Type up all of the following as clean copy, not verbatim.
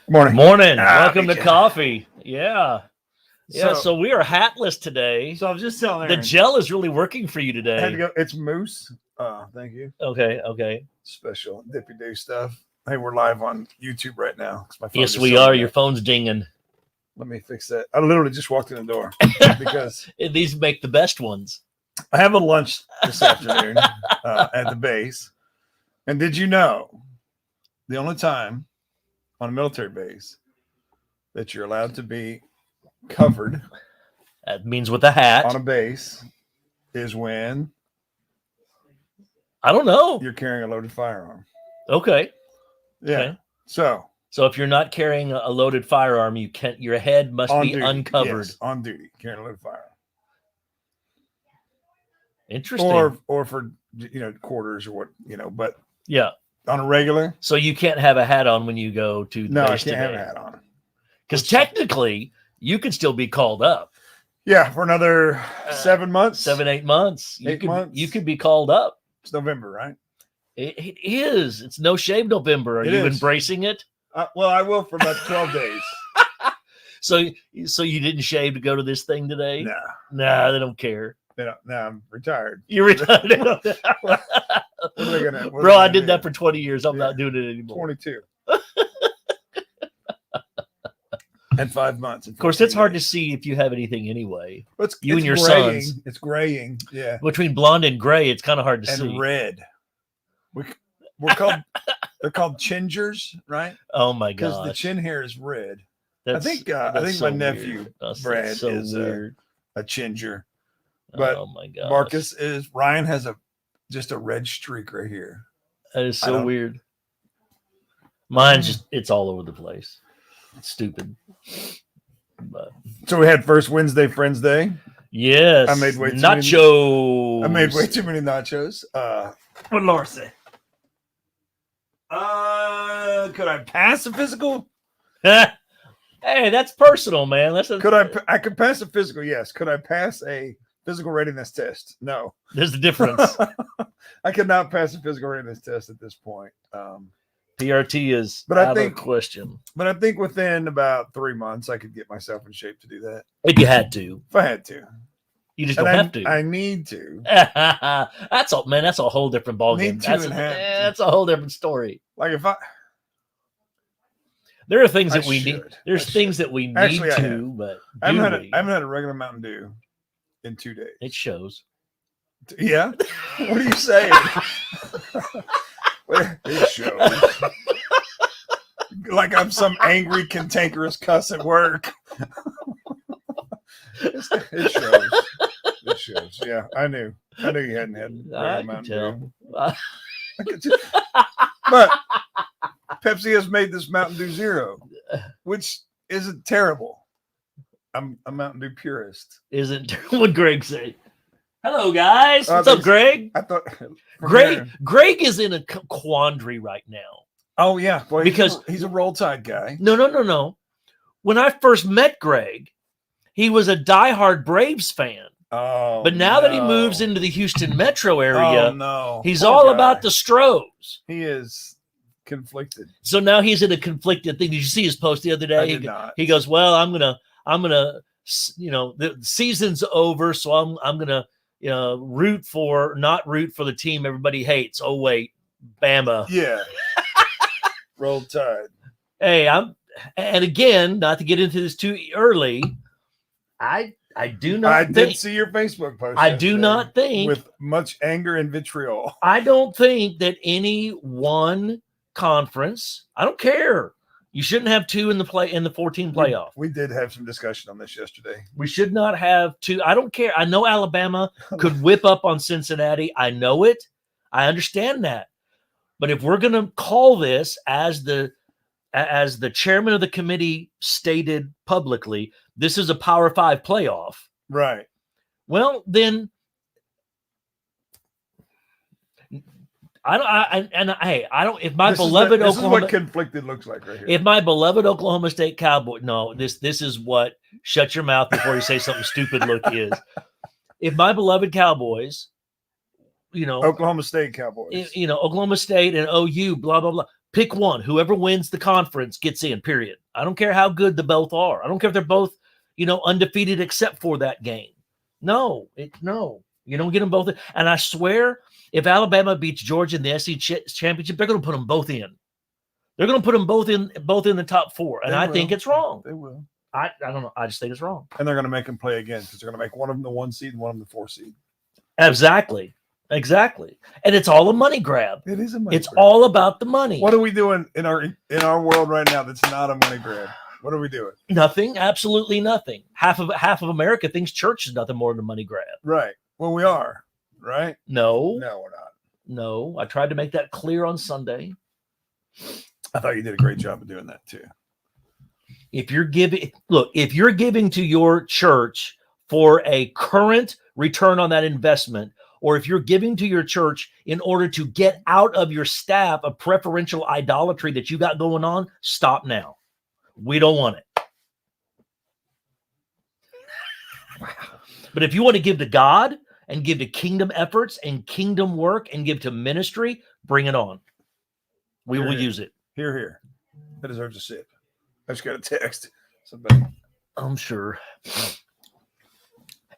Morning. Morning. Ah, Welcome to BJ. coffee. Yeah. Yeah. So- So we are hatless today. So I was just telling The Aaron, gel is really working for you I had today. to go. It's Moose. Thank you. Okay. Special Dippy Do stuff. Hey, we're live on YouTube right now. 'Cause my phone Yes, just we told are. me Your that. phone's dinging. Let me fix that. I literally just walked in the door because These make the best ones. I have a lunch this afternoon at the base. And did you know the only time on a military base that you're allowed to be covered That means with a hat. on a base is when I don't know. you're carrying a loaded firearm? Okay. Yeah. Okay. So So if you're not carrying a loaded firearm, you can't. Your head must on be duty, uncovered. yes, on duty, carrying a loaded firearm, Interesting. or for quarters or what but yeah. on a regular, So you can't have a hat on when you go to the no, I base can't have a today. hat on. Because technically, you could still be called up. Yeah, for another 7 months, 7-8 months. 8 months. You could be called up. It's November, right? It is. It's No Shave November. Are It you is. embracing it? Well, I will for about 12 days. So you didn't shave to go to this thing today? Nah, Nah, they don't care. I'm retired. You're retired. What are they gonna? what are Bro, they I gonna did do? that for 20 years. I'm Yeah. not doing it anymore. 22. And 5 months. Of course, it's hard to see if you have anything anyway. You and your graying. sons. It's graying. Yeah. Between blonde and gray, it's kind of hard to And see. red. We're called. They're called chingers, right? Oh my Because god. the chin hair is red. That's, I that's think so my nephew weird. That's Brad so is weird. a ginger. But oh my god. Marcus is Ryan has just a red streak right here. That is I so don't- weird. Mine's just it's all over the place. It's stupid. But So we had first Wednesday Friends Day. yes. I made way too nachos. I made way too many nachos. What did Laura say? Could I pass a physical? Hey, that's personal, man. I could pass a physical, yes. Could I pass a physical readiness test? No. There's a difference. I could not pass a physical readiness test at this point. PRT is But I out think- of question. But I think within about 3 months, I could get myself in shape to do that If you had to, if I had to. you just And don't have to. I need to. That's all, man. That's a whole different ballgame. Need to That's, and have to. that's a whole different story. Like if I There are things I that we need. should. There's I things should. that we need Actually, I to, but I do haven't we? had a regular Mountain Dew in 2 days. It shows. Yeah? What are you saying? It shows. Like I'm some angry, cantankerous cuss at work. It shows. It shows. Yeah, I knew. I knew you hadn't had regular I can Mountain tell. Dew. I could but Pepsi has made this Mountain Dew Zero, which isn't terrible. I'm a Mountain Dew purist. Isn't what Greg say? Hello, guys. What's up, there's- Greg? I thought Greg is in a quandary right now. Oh yeah, boy, Because- he's a Roll Tide guy. No. When I first met Greg, he was a diehard Braves fan. Oh, But now that he no. moves into the Houston metro area, oh, no. he's Poor all guy. about the Stros. He is conflicted. So now he's in a conflicted thing. Did you see his post the other day? I did not. He goes, "Well, I'm gonna, the season's over, so I'm gonna, not root for the team everybody hates. Oh wait, Bama. Yeah. Roll Tide. Hey, and again, not to get into this too early, I do not I think did see your Facebook post. I do yesterday not think with much anger and vitriol. I don't think that any one conference, I don't care. You shouldn't have two in the 14 playoff. We did have some discussion on this yesterday. We should not have two. I don't care. I know Alabama could whip up on Cincinnati. I know it. I understand that. But if we're going to call this as the chairman of the committee stated publicly, this is a Power 5 playoff. Right. Well, then I don't. If my beloved this Oklahoma, is what conflicted looks like right here. if my beloved Oklahoma State Cowboy, no, this is what shut your mouth before you say something stupid. Look is, if my beloved Cowboys, Oklahoma State Cowboys. Oklahoma State and OU, blah blah blah, Pick one. Whoever wins the conference gets in, period. I don't care how good the both are. I don't care if they're both, undefeated except for that game. No. You don't get them both in. And I swear, if Alabama beats Georgia in the SEC championship, they're going to put them both in. They're going to put them both in the top 4. And I think it's wrong. They will. I don't know. I just think it's wrong. And they're going to make them play again because they're going to make one of them the 1 seed and one of them the 4 seed. Exactly. And it's all a money grab. It is a money It's grab. all about the money. What are we doing in our world right now that's not a money grab? What are we doing? Nothing. Absolutely nothing. Half of America thinks church is nothing more than a money grab. Right. Well, we are. Right? No. No, we're not. No. I tried to make that clear on Sunday. I thought you did a great job of doing that too. If you're giving to your church for a current return on that investment, or if you're giving to your church in order to get out of your staff a preferential idolatry that you got going on, stop now. We don't want it. But if you want to give to God and give to kingdom efforts and kingdom work and give to ministry, bring it on. We will use it. Here. That deserves a sip. I just got a text. Somebody. I'm sure.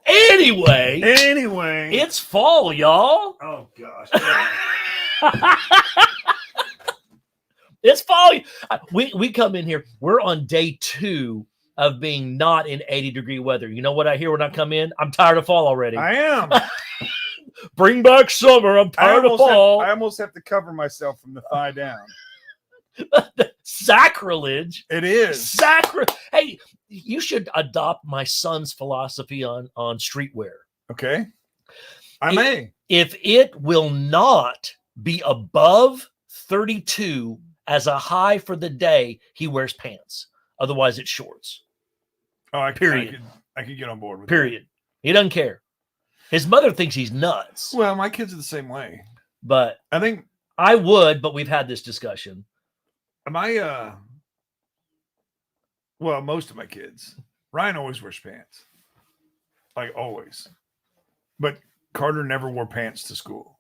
Anyway, it's fall, y'all. Oh gosh. It's fall. We come in here. We're on day 2 of being not in 80-degree weather. You know what I hear when I come in? I'm tired of fall already. I am. Bring back summer. I'm tired of fall. I almost have to cover myself from the thigh down. Sacrilege. It is. Hey, you should adopt my son's philosophy on streetwear. Okay. I may. If it will not be above 32 as a high for the day, he wears pants. Otherwise, it's shorts. Oh, Period. I could get on board with Period. He doesn't care. His mother thinks he's nuts. that. Well, my kids are the same way. But I think I would, but we've had this discussion. Most of my kids. Ryan always wears pants. Like always. But Carter never wore pants to school.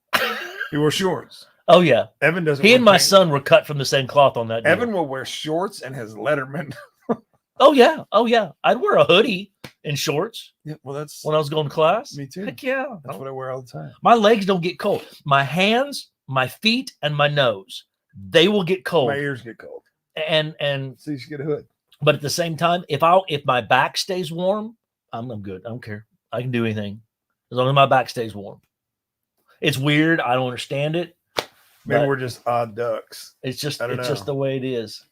He wore shorts. Oh, yeah. Evan doesn't. He wear and my pants. son were cut from the same cloth on that deal. Evan will wear shorts and has Letterman. Oh, yeah. I'd wear a hoodie and shorts Yeah, well, that's when I was going to class. me too. Heck yeah. That's what I wear all the time. My legs don't get cold. My hands, my feet, and my nose, they will get cold. My ears get cold. And So you should get a hood. but at the same time, if my back stays warm, I'm good. I don't care. I can do anything as long as my back stays warm. It's weird. I don't understand it. Maybe but we're just odd ducks. It's just I don't just know. the way it is.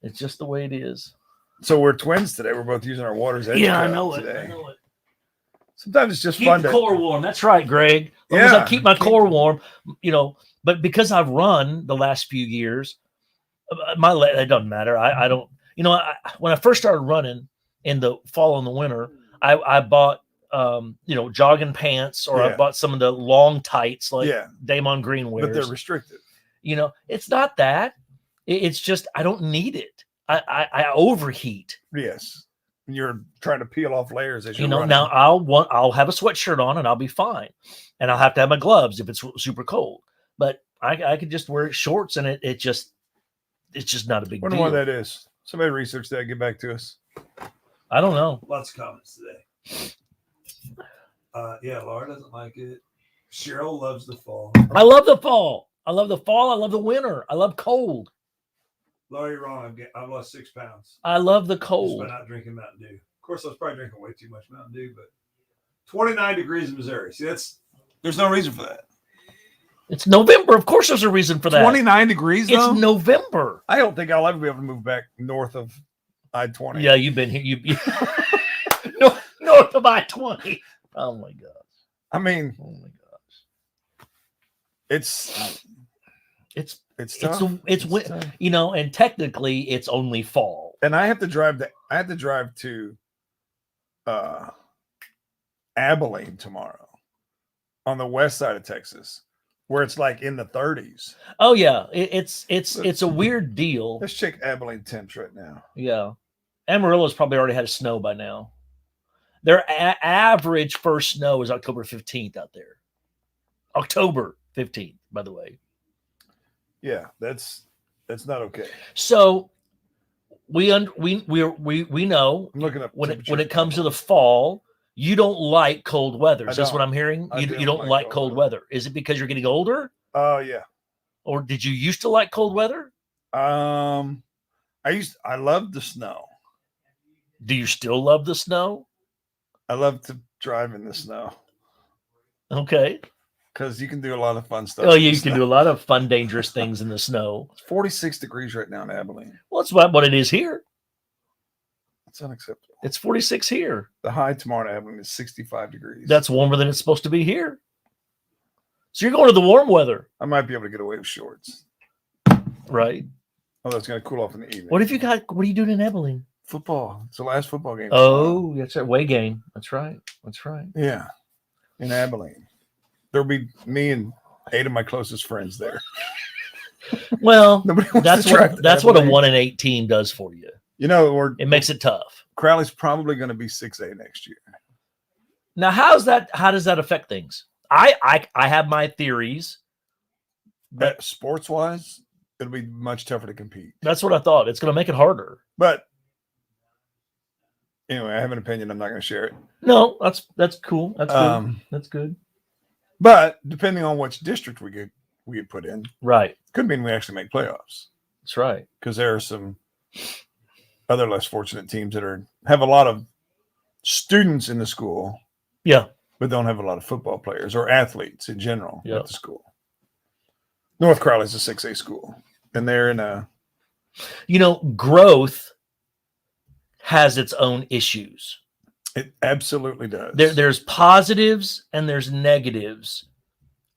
It's just the way it is. So we're twins today. We're both using our Waters Edge. Yeah, I cup know it. today. I know it. Sometimes it's just Keep fun the to core warm. That's right, Greg. As long as I Yeah, keep my keep- core warm, but because I've run the last few years, it doesn't matter. I don't, when I first started running in the fall and the winter, I bought, jogging pants, or I Yeah. bought some of the long tights like yeah, Damon Green but they're wears. restricted. It's not that. It's just I don't need it. I overheat. Yes, you're trying to peel off layers as you're running. Now I'll have a sweatshirt on and I'll be fine, and I'll have to have my gloves if it's super cold. But I could just wear shorts, and it's just not a big Wonder deal. why that is. Somebody research that. Get back to us. I don't know. Lots of comments today. Yeah, Laura doesn't like it. Cheryl loves the fall. I love the fall. I love the fall. I love the winter. I love cold. Laura, you're wrong. I've lost 6 pounds I love the just cold. by not drinking Mountain Dew. Of course, I was probably drinking way too much Mountain Dew, but 29 degrees in Missouri. See, There's no reason for that. It's November. Of course, there's a reason for that. 29 degrees It's though. November. I don't think I'll ever be able to move back north of I-20. Yeah, you've been here. You north of I-20. Oh my gosh. I mean, Oh my gosh. it's It's tough. it's tough. and technically it's only fall. And I have to drive to Abilene tomorrow on the west side of Texas, where it's like in the 30s. Oh yeah, it's a weird deal. Let's check Abilene temps right now. Yeah, Amarillo's probably already had snow by now. Their average first snow is October 15th out there. October 15th, by the way. Yeah, that's That's not okay. So we know I'm looking up when temperatures. it comes to the fall, you don't like cold weather. Is I this what don't. I'm hearing? I You don't don't like like cold cold weather. Is it because you're getting older, Oh yeah. or did you used to like cold weather? I loved the snow. Do you still love the snow? I love to drive in the snow Okay. because you can do a lot of fun stuff. Oh, in you the can snow. do a lot of fun, dangerous things in the snow. It's 46 degrees right now in Abilene. Well, that's what it is here. It's unacceptable. It's 46 here. The high tomorrow in Abilene is 65 degrees. That's warmer than it's supposed to be here. So you're going to the warm weather, I might be able to get away with shorts. right? Although it's going to cool off in the evening. What are you doing in Abilene? Football. It's the last football game. tomorrow. Oh, that's right. Way game. That's right. Yeah. In Abilene. There'll be me and 8 of my closest friends there. Well, Nobody wants that's to drive what to that's what a Abilene. 1-8 team does for you. You know, It makes it tough. Crowley's probably going to be 6A next year. Now, how does that affect things? I have my theories. But sports wise, it'll be much tougher to compete. That's what I thought. It's going to make it harder. But anyway, I have an opinion. I'm not going to share it. No, that's cool. That's good. That's good. But depending on which district we get put in, Right. could mean we actually make playoffs That's right. because there are some other less fortunate teams that have a lot of students in the school, Yeah. but don't have a lot of football players or athletes in general Yeah. at the school. North Crowley's a 6A school, and they're in a Growth has its own issues. it absolutely does. There's positives and there's negatives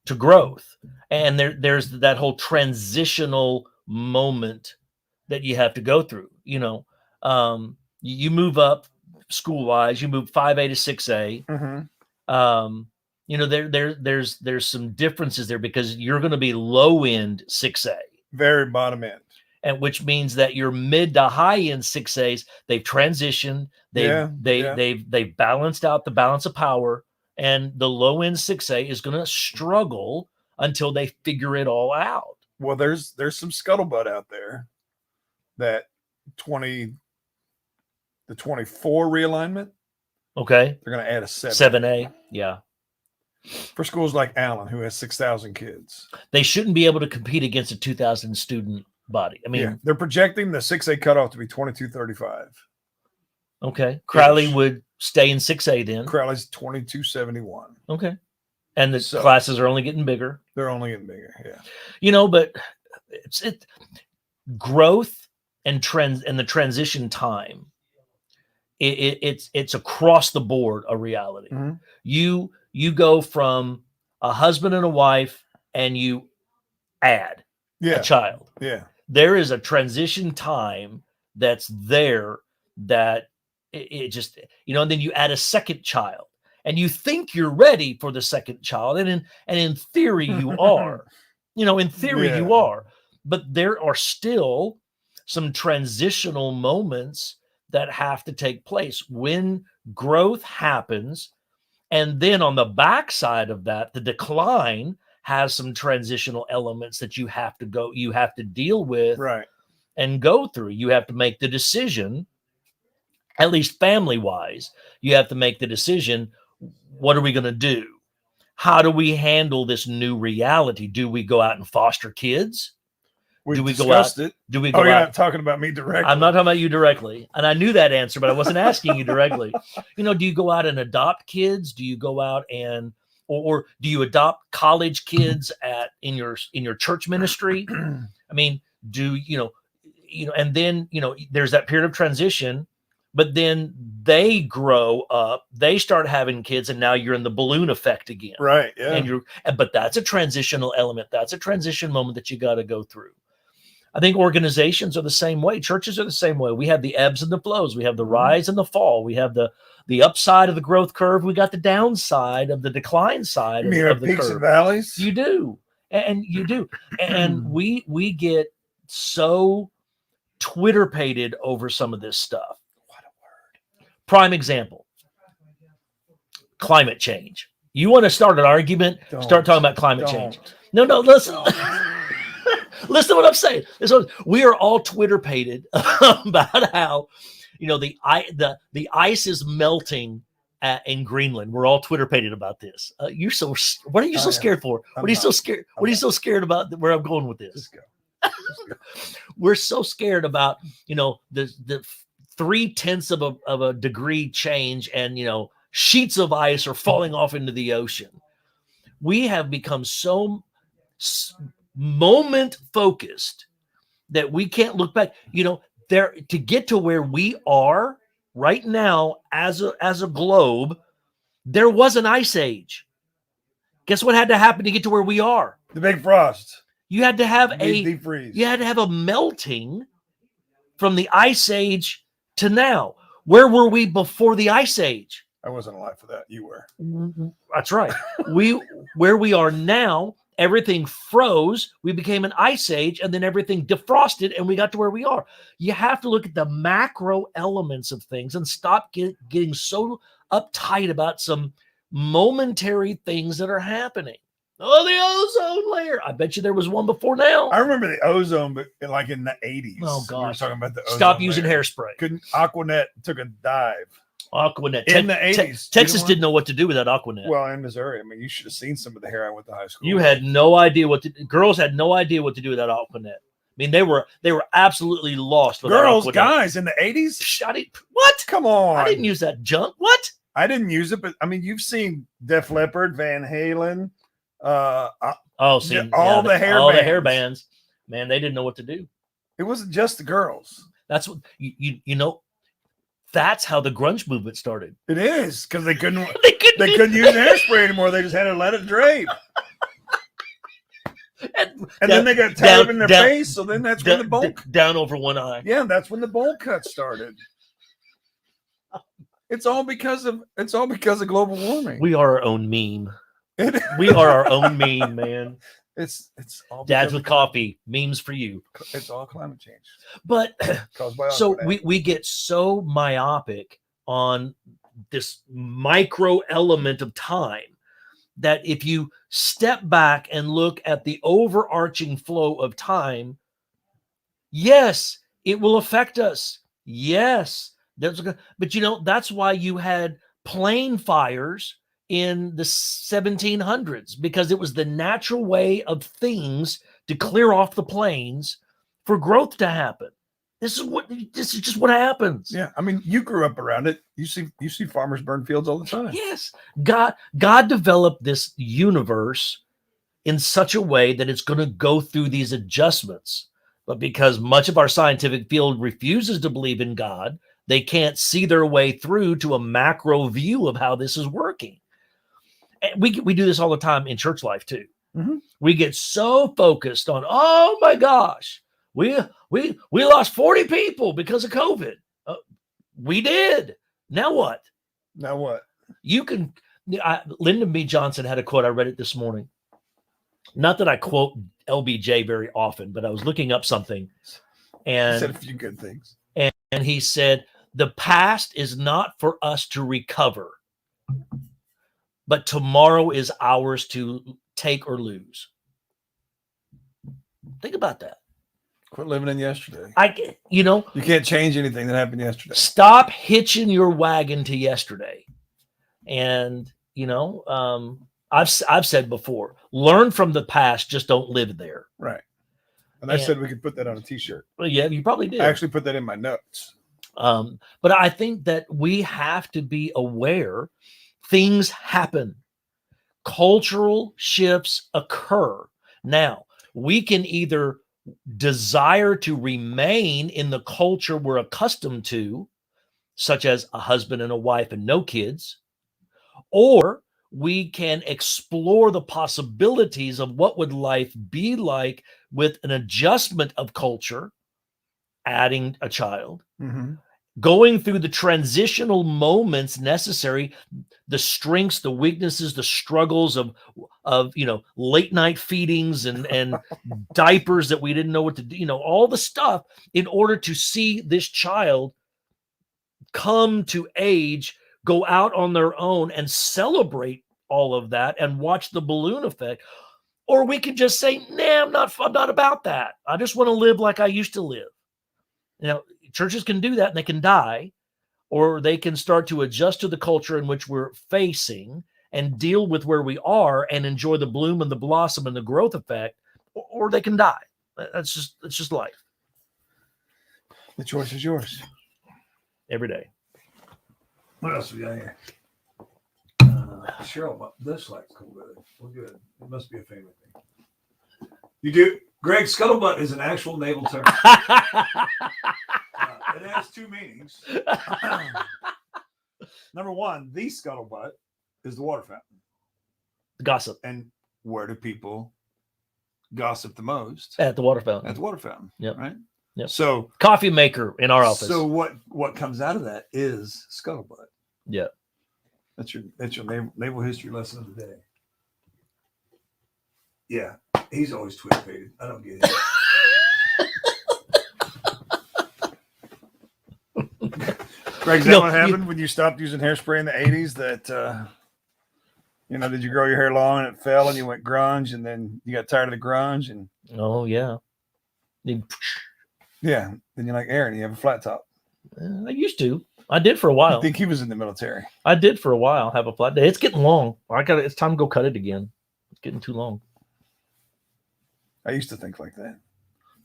to growth, and there's that whole transitional moment that you have to go through. You move up school wise, you move 5A to 6A. Mhm. There's some differences there because you're going to be low end 6A, Very bottom end. and which means that your mid to high end 6As, they've transitioned, they've balanced out the balance of power, and the low end 6A is going to struggle until they figure it all out. Well, there's some scuttlebutt out there that the 24 realignment, Okay, they're going to add a 7 7A, yeah. for schools like Allen, who has 6,000 kids. They shouldn't be able to compete against a 2,000 student body. I mean, They're projecting the 6A cutoff to be 2235. okay, Crowley would stay in 6A then. Crowley's 2271. Okay, and the So- classes are only getting bigger. They're only getting bigger. Yeah. But it's growth and trends and the transition time. It's across the board a reality. Mhm. You go from a husband and a wife, and you add Yeah. a child. Yeah. There is a transition time that's there that it just and then you add a second child, and you think you're ready for the second child, and in theory you are. In theory you Yeah. are, but there are still some transitional moments that have to take place when growth happens. And then on the backside of that, the decline has some transitional elements that you have to deal with Right. and go through. You have to make the decision, at least family wise, you have to make the decision. What are we going to do? How do we handle this new reality? Do we go out and foster kids? We Do we go discussed out- it. Do we Oh, go you're out? not talking about me directly. I'm not talking about you directly. And I knew that answer, but I wasn't asking you directly. Do you go out and adopt kids? Do you go out and or do you adopt college kids in your church ministry? I mean, and then, there's that period of transition, but then they grow up, they start having kids, and now you're in the balloon effect again. Right. Yeah. But that's a transitional element. That's a transition moment that you got to go through. I think organizations are the same way. Churches are the same way. We have the ebbs and the flows. We have the rise and the fall. We have the upside of the growth curve. We got the downside of the decline side You mean of the peaks curve. and valleys? You do. And you do. And we get so Twitter-pated over some of this stuff. What a word. Prime example. Climate change. You want to start an argument? Start talking about climate change. No, listen. Listen to what I'm saying. We are all Twitter pated about how, the ice is melting in Greenland. We're all Twitter pated about this. What are you so scared for? I'm What are you so not. scared? I'm What are you not. so scared about where I'm going with this? Just go. Just go. We're so scared about, the 0.3 of a degree change, and sheets of ice are falling off into the ocean. We have become so moment focused that we can't look back. There, to get to where we are right now as a globe, there was an ice age. Guess what had to happen to get to where we are? The big frost. You had to have Deep freeze. you had to have a melting from the ice age to now. Where were we before the ice age? I wasn't alive for that. You were. That's right. Where we are now, everything froze. We became an ice age, and then everything defrosted, and we got to where we are. You have to look at the macro elements of things and stop getting so uptight about some momentary things that are happening. Oh, the ozone layer. I bet you there was one before now. I remember the ozone, but like in the 80s. Oh, We were gosh. talking about the ozone Stop using layer. hairspray. Aquanet took a dive. Aquanet. In the 80s. Texas You didn't know what to do with that Aquanet. Well, in Missouri. I mean, you should have seen some of the hair I went to high school. You with. had no idea girls had no idea what to do with that Aquanet. I mean, they were absolutely lost with Girls, that Aquanet. guys, in the 80s? What? Come on. I didn't use that junk. What? I didn't use it, but I mean, you've seen Def Leppard, Van Halen, Oh, see, all the hair all the bands. hair bands. Man, they didn't know what to do. it wasn't just the girls. That's what that's how the grunge movement started. It is because they couldn't They use hairspray anymore. They just had to let it drape. And then they got tired in their face. So then that's when the bowl. Down over one eye. Yeah, that's when the bowl cut started. It's all because of global warming. We are our own meme. It- We are our own meme, man. it's all Dads because with coffee, memes for you. it's all climate change But caused by so Aquanet. we get so myopic on this micro element of time that if you step back and look at the overarching flow of time, yes, it will affect us. Yes, but that's why you had plane fires in the 1700s, because it was the natural way of things to clear off the plains for growth to happen. This is just what happens. Yeah, I mean, you grew up around it. You see farmers burn fields all the time. Yes, God developed this universe in such a way that it's going to go through these adjustments. But because much of our scientific field refuses to believe in God, they can't see their way through to a macro view of how this is working. And we do this all the time in church life too. Mhm. We get so focused on, oh my gosh, we lost 40 people because of COVID. We did. Now what? Now what? You can. Lyndon B. Johnson had a quote. I read it this morning. Not that I quote LBJ very often, but I was looking up something, He said a and few good things. he said, "The past is not for us to recover, but tomorrow is ours to take or lose." Think about that. Quit living in yesterday. You can't change anything that happened yesterday. stop hitching your wagon to yesterday. And I've said before, learn from the past, just don't live there. Right. And I said we could put that on a t-shirt. Well, yeah, you probably did. I actually put that in my notes. But I think that we have to be aware things happen. Cultural shifts occur. Now, we can either desire to remain in the culture we're accustomed to, such as a husband and a wife and no kids, or we can explore the possibilities of what would life be like with an adjustment of culture, adding a child, Mm-hmm. going through the transitional moments necessary, the strengths, the weaknesses, the struggles of late night feedings and diapers that we didn't know what to do, all the stuff in order to see this child come to age, go out on their own and celebrate all of that and watch the balloon effect. Or we can just say, nah, I'm not about that. I just want to live like I used to live. You know, churches can do that and they can die, or they can start to adjust to the culture in which we're facing and deal with where we are and enjoy the bloom and the blossom and the growth effect, or they can die. That's just life The choice is yours. every day. What else we got here? Cheryl, this likes cool weather. We're good. It must be a family thing. You do. Greg, scuttlebutt is an actual naval term. It has two meanings. Number one, the scuttlebutt is the water fountain. Gossip And where do people gossip the most? at the water fountain. At the water fountain. Yep. Right. Yep. So Coffee maker in our office. So what comes out of that is scuttlebutt. Yeah. That's your naval history lesson of the day. Yeah, he's always twin-faded. I don't get it. Greg, is that No, what happened when you stopped using hairspray in the 80s? That did you grow your hair long and it fell and you went grunge and then you got tired of the grunge and Oh yeah. yeah, then you're like Aaron, you have a flat top. I used to. I did for a I while. think he was in the military. I did for a while have a flat day. It's getting long. It's time to go cut it again. It's getting too long. I used to think like that.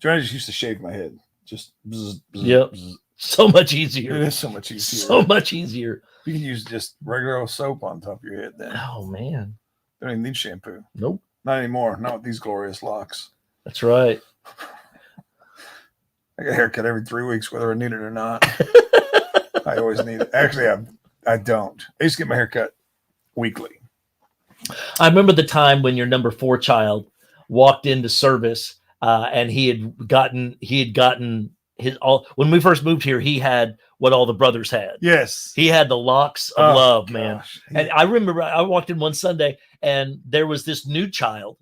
I just used to shave my head. Just bzz, bzz, Yep. bzz. So much It easier. is so much easier. So much easier. You can use just regular old soap on top of your head then. Oh man. Don't even need shampoo. Nope. Not anymore. Not with these glorious locks. That's right. I get a haircut every 3 weeks, whether I need it or not. I always need it. Actually, I don't. I used to get my hair cut weekly. I remember the time when your number 4 child walked into service, and he had gotten his all. When we first moved here, he had what all the brothers had. Yes. He had the locks of love, man. Gosh. And I remember I walked in one Sunday, and there was this new child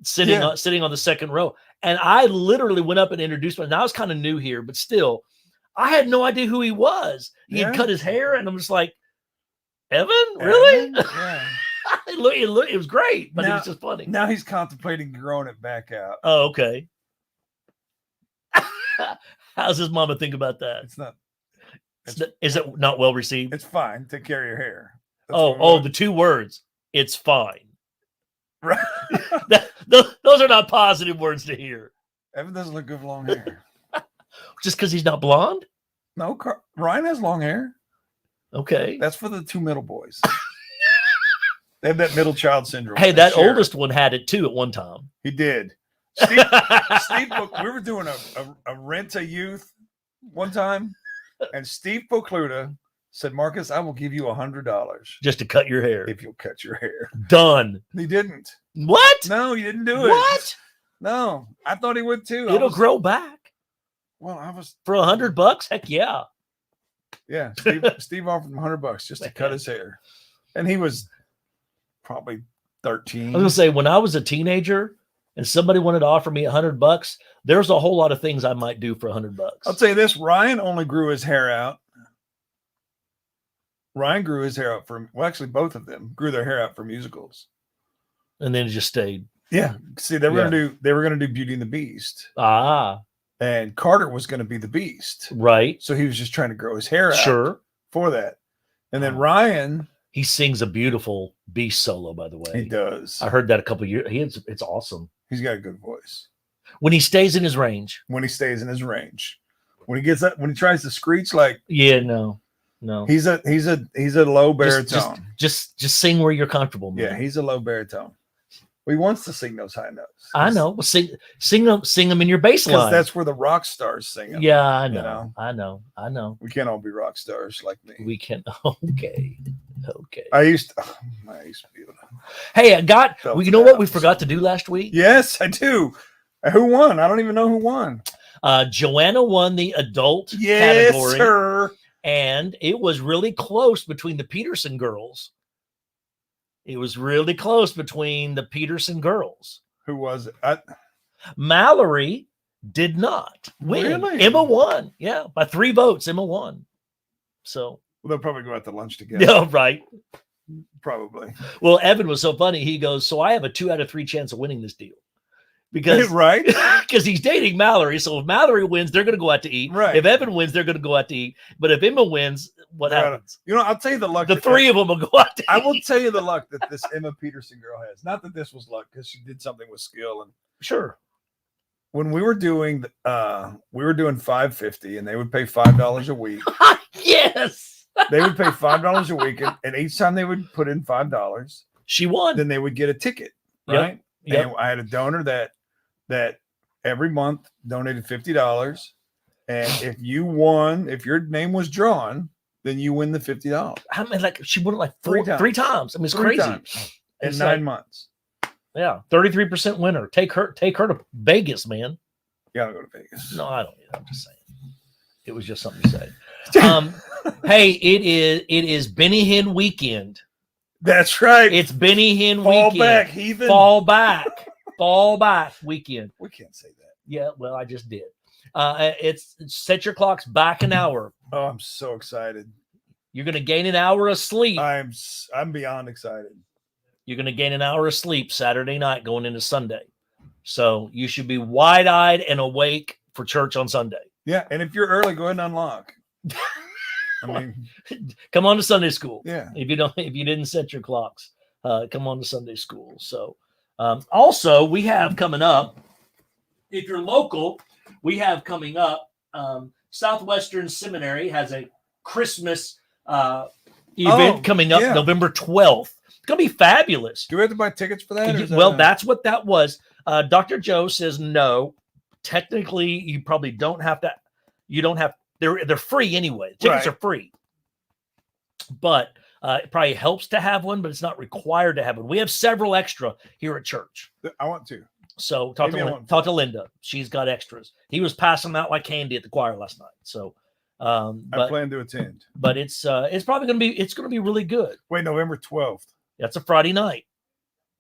sitting Yeah. on the second row, and I literally went up and introduced him. And I was kind of new here, but still, I had no idea who he was. He had Yeah. cut his hair, and I'm just like, Evan, really? Evan? Yeah. it was great, but it Now- was just funny. Now he's contemplating growing it back out. Oh, okay. How's his mama think about that? It's not. Is it not well received? It's fine. Take care of your hair. That's what we Oh, want. the 2 words. It's fine. Right. Those are not positive words to hear. Evan doesn't look good with long hair. Just because he's not blonde? No, Ryan has long hair. Okay. That's for the 2 middle boys. They have that middle child syndrome. Hey, They that share it. oldest one had it too at one time. He did. Steve, we were doing a rent a youth one time, and Steve Pocluda said, "Marcus, I will give you $100 Just to cut your hair. if you'll cut your hair." Done. He didn't. What? No, he didn't do it. What? No, I thought he would too. It'll grow back Well, I was. for $100. Heck yeah. Yeah, Steve offered him $100 just to cut his hair, and he was probably 13. I was gonna say, when I was a teenager and somebody wanted to offer me $100, there's a whole lot of things I might do for $100. I'll tell you this: Ryan only grew his hair out. Ryan grew his hair out actually, both of them grew their hair out for musicals. And then it just stayed. Yeah. See, they were gonna do Beauty and the Beast, Ah, and Carter was gonna be the Beast. right. So he was just trying to grow his hair out Sure. for that. And then Ryan, He sings a beautiful Beast solo, by the way. he does. I heard that a couple years. It's awesome He's got a good voice when he stays in his range. when he stays in his range. When he gets up, when he tries to screech, like Yeah, no. he's a low baritone. Just sing where you're comfortable, man. Yeah, he's a low baritone. Well, he wants to sing those high notes. I know. Well, sing them in your bass Because line. that's where the rock stars sing 'em. Yeah, I you know. know? I know. We can't all be rock stars like me. We can. Okay. I used to be able to. Hey, I got. Felt Well, you know what we that. forgot to do last week? Yes, I do. Who won? I don't even know who won. Joanna won the adult Yes, category, sir. and it was really close between the Peterson girls. It was really close between the Peterson girls. Who was it? Mallory did not win. Really? Emma won. Yeah, by 3 votes, Emma won. So Well, they'll probably go out to lunch together. yeah, right. Probably. Well, Evan was so funny. He goes, "So I have a 2 out of 3 chance of winning this deal because Right. because he's dating Mallory. So if Mallory wins, they're going to go out to eat. Right. If Evan wins, they're going to go out to eat. But if Emma wins, what They're happens? You know, I'll tell you the luck. The that- 3 of them will go out to I eat. will tell you the luck that this Emma Peterson girl has. Not that this was luck, because she did something with skill. And Sure. when we were doing 550, and they would pay $5 a week. Yes. They would pay $5 a week, and each time they would put in $5, She won. then they would get a ticket, Yep. right? Yep. And I had a donor that every month donated $50, and if you won, if your name was drawn, then you win the $50 I mean, like she won it like Three 3 times. I mean, it's Three crazy. times in It's 9 like- months. Yeah, 33% winner. Take her to Vegas, man. You gotta go to Vegas. No, I don't. I'm just saying. It was just something to say. Hey, it is Benny Hinn weekend. That's right. It's Benny Hinn Fall weekend. back, heathen. Fall back. Fall back weekend. We can't say that. Yeah, well, I just did. It's set your clocks back an hour. Oh, I'm so excited. You're going to gain an hour of sleep. I'm beyond excited. You're going to gain an hour of sleep Saturday night going into Sunday. So you should be wide-eyed and awake for church on Sunday. Yeah, and if you're early, go ahead and unlock. I mean, Come on to Sunday school. yeah. If you didn't set your clocks, come on to Sunday school. So also we have coming up, if you're local, we have coming up, Southwestern Seminary has a Christmas event coming up yeah. November 12th. It's gonna be fabulous. Do we have to buy tickets for that? or is that Well, a- that's what that was. Dr. Joe says no. Technically, you probably don't have to. You don't have. They're free anyway. Tickets Right. are free. But it probably helps to have one, but it's not required to have one. We have several extra here at church. I want to. So talk Maybe I to want- talk to Linda. She's got extras. He was passing them out like candy at the choir last night. So, I but plan to attend. it's probably gonna be really good. Wait, November 12th. That's a Friday night,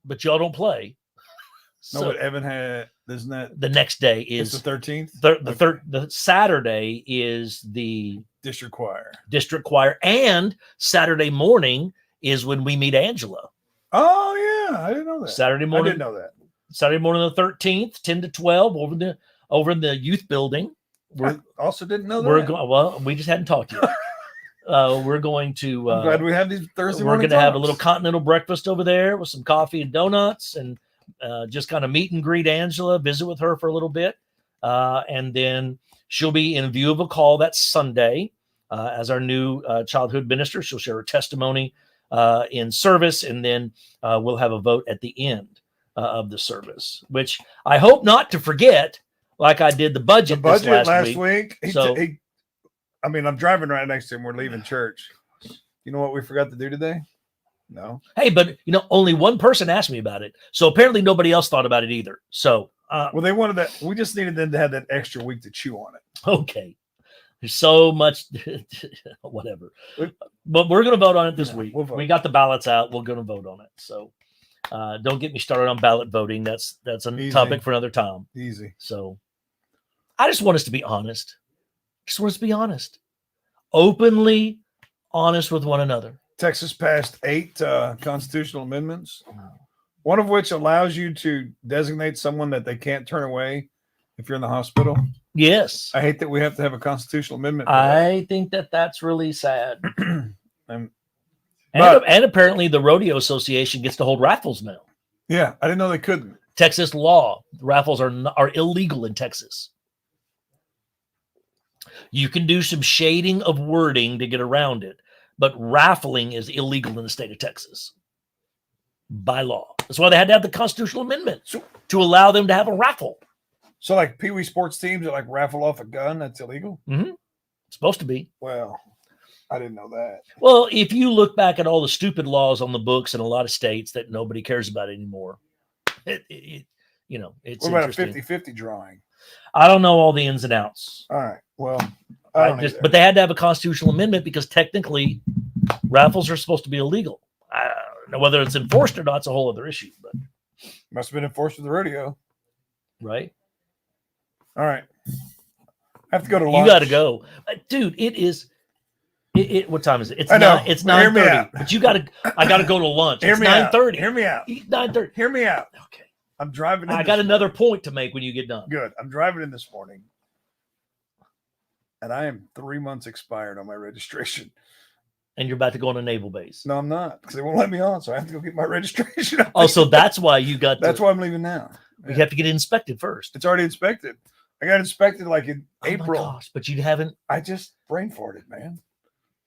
but y'all don't play. No, So but Evan had, isn't that? the next day It's is the 13th. the Saturday is the District Choir. district choir, and Saturday morning is when we meet Angela. Oh yeah, I didn't know that. Saturday I morning, didn't know that. Saturday morning the 13th, 10 to 12, over in the youth building. I also didn't know that. We're going. Well, we just hadn't talked yet. We're going to. I'm glad we have these Thursday We're morning going to have a talks. little continental breakfast over there with some coffee and donuts, and just kind of meet and greet Angela, visit with her for a little bit, and then she'll be in view of a call that Sunday as our new childhood minister. She'll share her testimony in service, and then we'll have a vote at the end of the service, which I hope not to forget, like I did the the budget, budget this last week. So- I mean, I'm driving right next to him. We're leaving church. You know what we forgot to do today? No. Hey, but only one person asked me about it, so apparently nobody else thought about it either. So, Well, they wanted that. We just needed them to have that extra week to chew on it. okay, there's so much, whatever. But we're going to vote on it this Yeah, week. we'll vote. We got the ballots out. We're going to vote on it. So, don't get me started on ballot voting. That's a Easy. topic for another time. Easy. So, I just want us to be honest. Just want us to be honest, openly honest with one another. Texas passed 8 constitutional amendments, one of which allows you to designate someone that they can't turn away if you're in the hospital. Yes, I hate that we have to have a constitutional amendment. for that. I think that's really sad. Um, And apparently, the Rodeo Association gets to hold raffles now. yeah, I didn't know they couldn't. Texas law, raffles are illegal in Texas. You can do some shading of wording to get around it, but raffling is illegal in the state of Texas by law. That's why they had to have the constitutional amendment to allow them to have a raffle. So, like Pee Wee sports teams that like raffle off a gun, that's illegal. It's supposed to be. Well, I didn't know that. Well, if you look back at all the stupid laws on the books in a lot of states that nobody cares about anymore, it's What about a interesting. 50-50 drawing? I don't know all the ins and outs. All right. Well, I don't either. But they had to have a constitutional amendment because technically raffles are supposed to be illegal. I don't know whether it's enforced or not. It's a whole other issue, but Must have been enforced with the rodeo. right. All right. I have to go to You lunch. got to go, dude. It is. What time is it? It's I know, It's but hear me 9:30. out. But I gotta go to lunch. Hear It's me out. 9:30. Hear me out. 9:30. Hear me out. Okay. I'm driving. In I this got another morning. point to make when you get done. Good. I'm driving in this morning, and I am 3 months expired on my registration. And you're about to go on a naval base. No, I'm not, because they won't let me on, so I have to go get my registration. Oh, so that's why you got That's why I'm leaving now. you have to get it inspected first. It's already inspected. I got inspected like in Oh my April. gosh, but you haven't I just brain farted, man.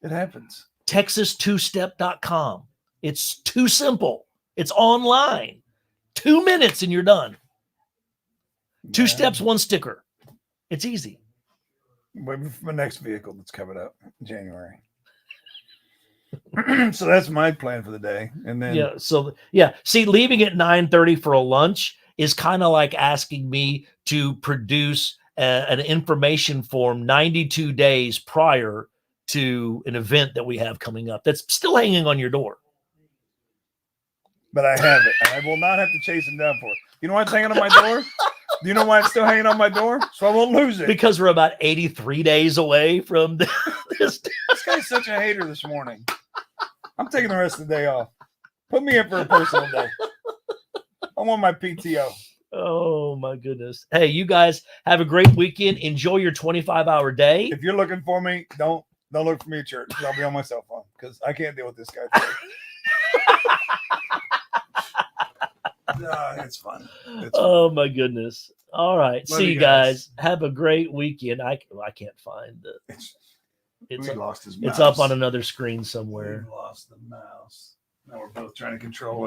It happens. Texas2step.com. It's too simple. It's online. 2 minutes and you're done. Two Yeah. steps, one sticker. It's easy. Wait for my next vehicle that's coming up in January. So that's my plan for the day. And then Yeah. So yeah. See, leaving at 9:30 for a lunch is kind of like asking me to produce an information form 92 days prior to an event that we have coming up that's still hanging on your door. but I have it. And I will not have to chase him down for it. You know why it's hanging on my door? Do you know why it's still hanging on my door? So I won't lose it. Because we're about 83 days away from this. This guy's such a hater this morning. I'm taking the rest of the day off. Put me in for a personal day. I want my PTO. Oh my goodness. Hey, you guys have a great weekend. Enjoy your 25-hour day. If you're looking for me, don't look for me at church. I'll be on my cell phone because I can't deal with this guy today. No, it's fun. It's fun. Oh my goodness. All right. Love See you you guys. guys. Have a great weekend. I can't find the We lost his it's mouse. up on another screen somewhere. We lost the mouse. Now we're both trying to control it.